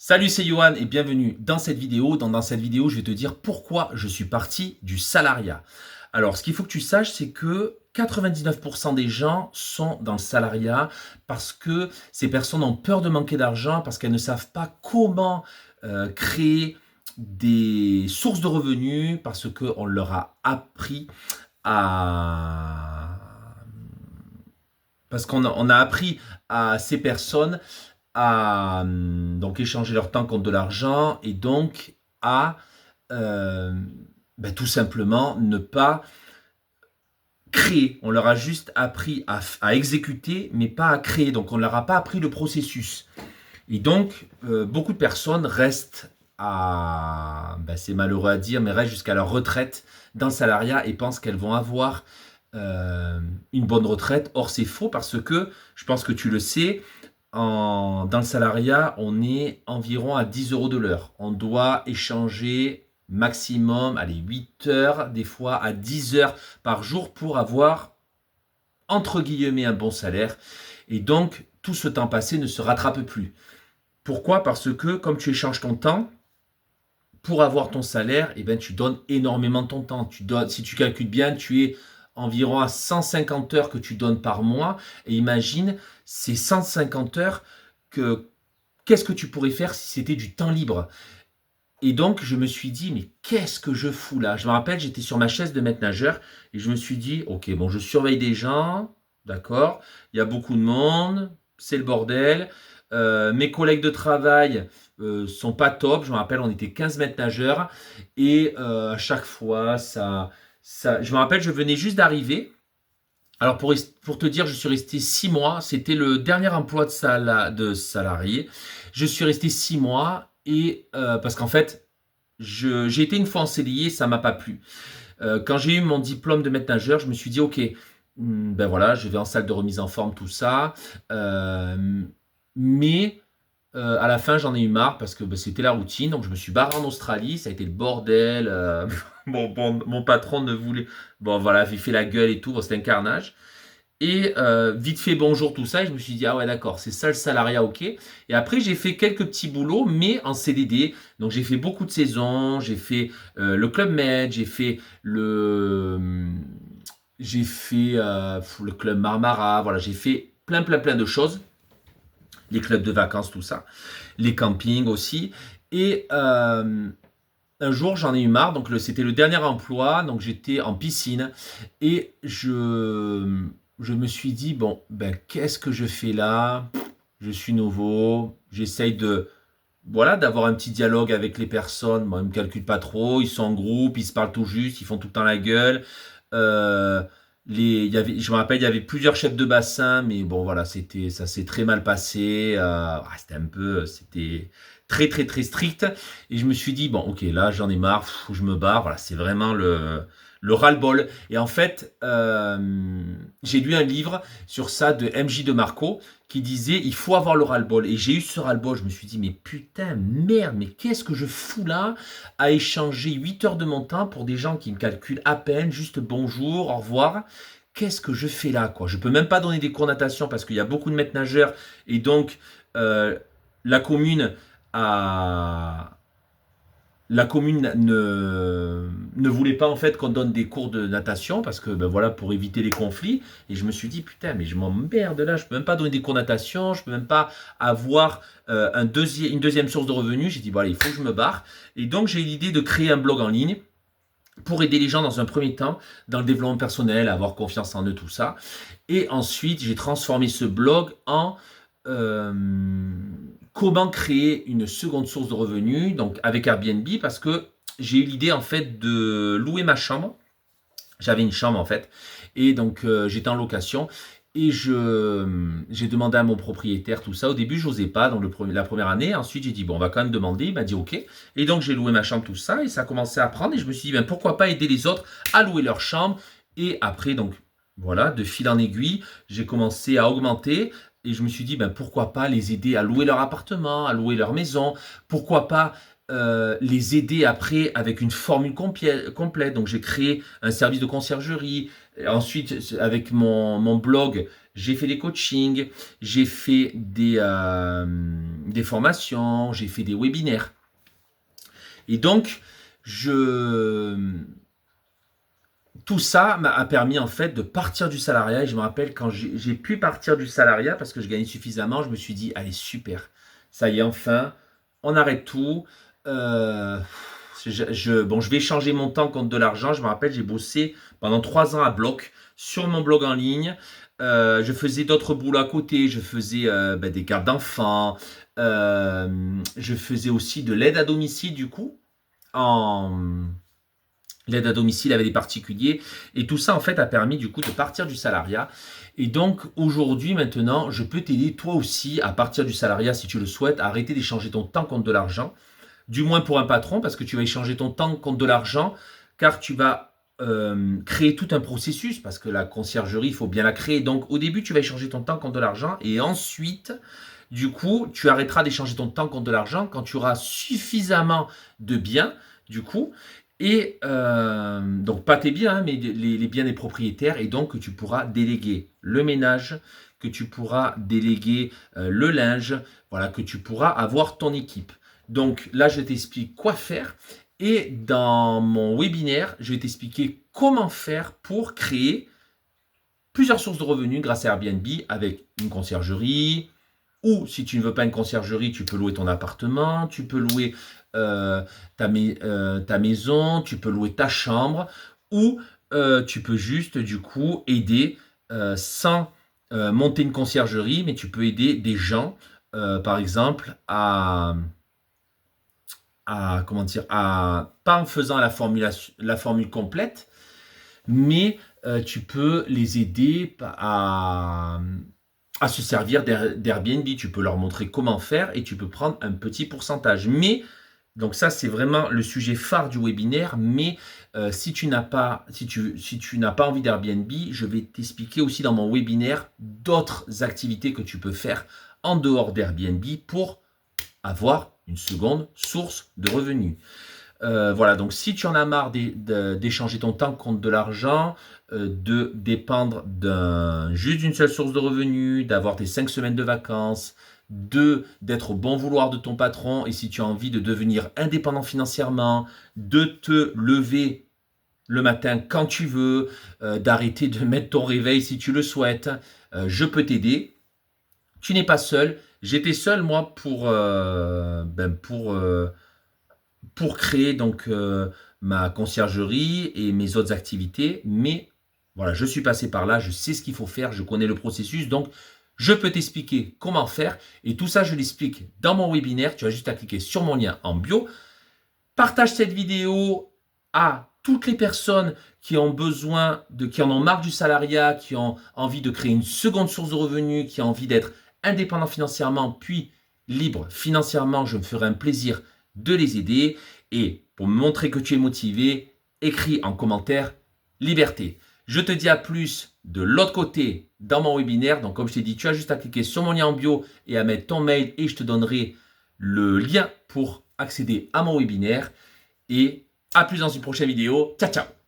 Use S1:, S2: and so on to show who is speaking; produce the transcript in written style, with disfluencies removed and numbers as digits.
S1: Salut, c'est Johan et bienvenue dans cette vidéo. Dans cette vidéo, je vais te dire pourquoi je suis parti du salariat. Alors, ce qu'il faut que tu saches, c'est que 99% des gens sont dans le salariat parce que ces personnes ont peur de manquer d'argent, parce qu'elles ne savent pas comment créer des sources de revenus, parce qu'on leur a appris à... Parce qu'on a appris à ces personnes à donc échanger leur temps contre de l'argent et donc à euh, tout simplement ne pas créer. On leur a juste appris à exécuter, mais pas à créer. Donc on ne leur a pas appris le processus. Et donc beaucoup de personnes restent c'est malheureux à dire, mais restent jusqu'à leur retraite dans le salariat et pensent qu'elles vont avoir une bonne retraite. Or c'est faux parce que, je pense que tu le sais, dans le salariat, on est environ à 10 euros de l'heure. On doit échanger maximum, allez, 8 heures, des fois à 10 heures par jour pour avoir, entre guillemets, un bon salaire. Et donc, tout ce temps passé ne se rattrape plus. Pourquoi? Parce que comme tu échanges ton temps, pour avoir ton salaire, tu donnes énormément de ton temps. Si tu calcules bien, tu es environ à 150 heures que tu donnes par mois. Et imagine ces 150 heures, qu'est-ce que tu pourrais faire si c'était du temps libre? Et donc, je me suis dit, mais qu'est-ce que je fous là? Je me rappelle, j'étais sur ma chaise de maître nageur et je me suis dit, ok, bon, je surveille des gens, d'accord, il y a beaucoup de monde, c'est le bordel. Mes collègues de travail sont pas top. Je me rappelle, on était 15 maîtres nageurs et à chaque fois, je me rappelle, je venais juste d'arriver. Alors pour te dire, je suis resté 6 mois. C'était le dernier emploi de salarié. Je suis resté 6 mois et parce qu'en fait, j'ai été une fois en CDI, ça m'a pas plu. Quand j'ai eu mon diplôme de maître nageur, je me suis dit ok, ben voilà, je vais en salle de remise en forme, tout ça. Mais à la fin, j'en ai eu marre parce que c'était la routine. Donc je me suis barré en Australie, ça a été le bordel. Mon patron ne voulait. Bon voilà, j'ai fait la gueule et tout, bon, c'était un carnage. Et vite fait bonjour tout ça, et je me suis dit ah ouais d'accord, c'est ça le salariat, ok. Et après j'ai fait quelques petits boulots, mais en CDD. Donc j'ai fait beaucoup de saisons, j'ai fait le Club Med, j'ai fait le Club Marmara, voilà, j'ai fait plein de choses, les clubs de vacances, tout ça, les campings aussi. Et un jour j'en ai eu marre, donc c'était le dernier emploi, donc j'étais en piscine et je me suis dit, bon, ben qu'est-ce que je fais là? Je suis nouveau, j'essaye voilà, d'avoir un petit dialogue avec les personnes. Moi, ils me calculent pas trop, ils sont en groupe, ils se parlent tout juste, ils font tout le temps la gueule. Euh, je me rappelle, il y avait plusieurs chefs de bassin, mais bon, voilà, ça s'est très mal passé. C'était très strict. Et je me suis dit, bon, ok, là, j'en ai marre, je me barre. Voilà, c'est vraiment le ras-le-bol. Et en fait, j'ai lu un livre sur ça de MJ de Marco qui disait il faut avoir le ras-le-bol. Et j'ai eu ce ras-le-bol. Je me suis dit, mais putain, merde, mais qu'est-ce que je fous là à échanger 8 heures de mon temps pour des gens qui me calculent à peine, juste bonjour, au revoir. Qu'est-ce que je fais là, quoi? Je peux même pas donner des cours de natation parce qu'il y a beaucoup de maîtres nageurs et donc euh, la commune a, la commune ne voulait pas en fait qu'on donne des cours de natation parce que voilà, pour éviter les conflits. Et je me suis dit putain, mais je m'emmerde là, je peux même pas donner des cours de natation, je peux même pas avoir une deuxième source de revenus. J'ai dit voilà, il faut que je me barre. Et donc j'ai eu l'idée de créer un blog en ligne pour aider les gens dans un premier temps dans le développement personnel, à avoir confiance en eux, tout ça. Et ensuite, j'ai transformé ce blog en euh, comment créer une seconde source de revenus, donc avec Airbnb, parce que j'ai eu l'idée en fait de louer ma chambre. J'avais une chambre en fait, et donc j'étais en location. Et j'ai demandé à mon propriétaire tout ça. Au début, je n'osais pas dans la première année. Ensuite, j'ai dit, bon, on va quand même demander. Il m'a dit, OK. Et donc, j'ai loué ma chambre, tout ça. Et ça a commencé à prendre. Et je me suis dit, ben, pourquoi pas aider les autres à louer leur chambre. Et après, donc, voilà, de fil en aiguille, j'ai commencé à augmenter. Et je me suis dit, ben, pourquoi pas les aider à louer leur appartement, à louer leur maison. Pourquoi pas les aider après avec une formule complète. Donc, j'ai créé un service de conciergerie. Ensuite, avec mon blog, j'ai fait des coachings, j'ai fait des formations, j'ai fait des webinaires. Et donc, tout ça m'a permis en fait de partir du salariat. Et je me rappelle quand j'ai pu partir du salariat parce que je gagnais suffisamment, je me suis dit, allez, super, ça y est, enfin, on arrête tout. Euh, bon, je vais échanger mon temps contre de l'argent. Je me rappelle, j'ai bossé pendant 3 ans à bloc sur mon blog en ligne. Je faisais d'autres boulots à côté. Je faisais des gardes d'enfants. Je faisais aussi de l'aide à domicile, du coup, en l'aide à domicile avec des particuliers. Et tout ça, en fait, a permis du coup de partir du salariat. Et donc, aujourd'hui, maintenant, je peux t'aider toi aussi à partir du salariat si tu le souhaites, à arrêter d'échanger ton temps contre de l'argent. Du moins pour un patron, parce que tu vas échanger ton temps contre de l'argent, car tu vas créer tout un processus, parce que la conciergerie, il faut bien la créer. Donc, au début, tu vas échanger ton temps contre de l'argent, et ensuite, du coup, tu arrêteras d'échanger ton temps contre de l'argent quand tu auras suffisamment de biens, du coup, et donc pas tes biens, hein, mais les biens des propriétaires, et donc que tu pourras déléguer le ménage, que tu pourras déléguer le linge, voilà, que tu pourras avoir ton équipe. Donc là, je t'explique quoi faire, et dans mon webinaire, je vais t'expliquer comment faire pour créer plusieurs sources de revenus grâce à Airbnb avec une conciergerie, ou si tu ne veux pas une conciergerie, tu peux louer ton appartement, tu peux louer ta maison, tu peux louer ta chambre, ou tu peux juste du coup aider sans monter une conciergerie, mais tu peux aider des gens, par exemple, comment dire, pas en faisant la formule complète, mais tu peux les aider à se servir d'Airbnb. Tu peux leur montrer comment faire et tu peux prendre un petit pourcentage. Mais, donc ça c'est vraiment le sujet phare du webinaire, mais si tu n'as pas envie d'Airbnb, je vais t'expliquer aussi dans mon webinaire d'autres activités que tu peux faire en dehors d'Airbnb pour avoir une seconde source de revenus. Voilà, donc si tu en as marre d'échanger ton temps contre de l'argent, de dépendre juste d'une seule source de revenus, d'avoir tes 5 semaines de vacances, d'être au bon vouloir de ton patron, et si tu as envie de devenir indépendant financièrement, de te lever le matin quand tu veux, d'arrêter de mettre ton réveil si tu le souhaites, je peux t'aider. Tu n'es pas seul. J'étais seul, moi, pour créer donc ma conciergerie et mes autres activités. Mais voilà, je suis passé par là, je sais ce qu'il faut faire, je connais le processus. Donc, je peux t'expliquer comment faire. Et tout ça, je l'explique dans mon webinaire. Tu as juste à cliquer sur mon lien en bio. Partage cette vidéo à toutes les personnes qui ont qui en ont marre du salariat, qui ont envie de créer une seconde source de revenus, qui ont envie d'être indépendant financièrement, puis libre financièrement. Je me ferai un plaisir de les aider. Et pour me montrer que tu es motivé, écris en commentaire liberté. Je te dis à plus de l'autre côté dans mon webinaire. Donc comme je t'ai dit, tu as juste à cliquer sur mon lien en bio et à mettre ton mail et je te donnerai le lien pour accéder à mon webinaire. Et à plus dans une prochaine vidéo. Ciao, ciao!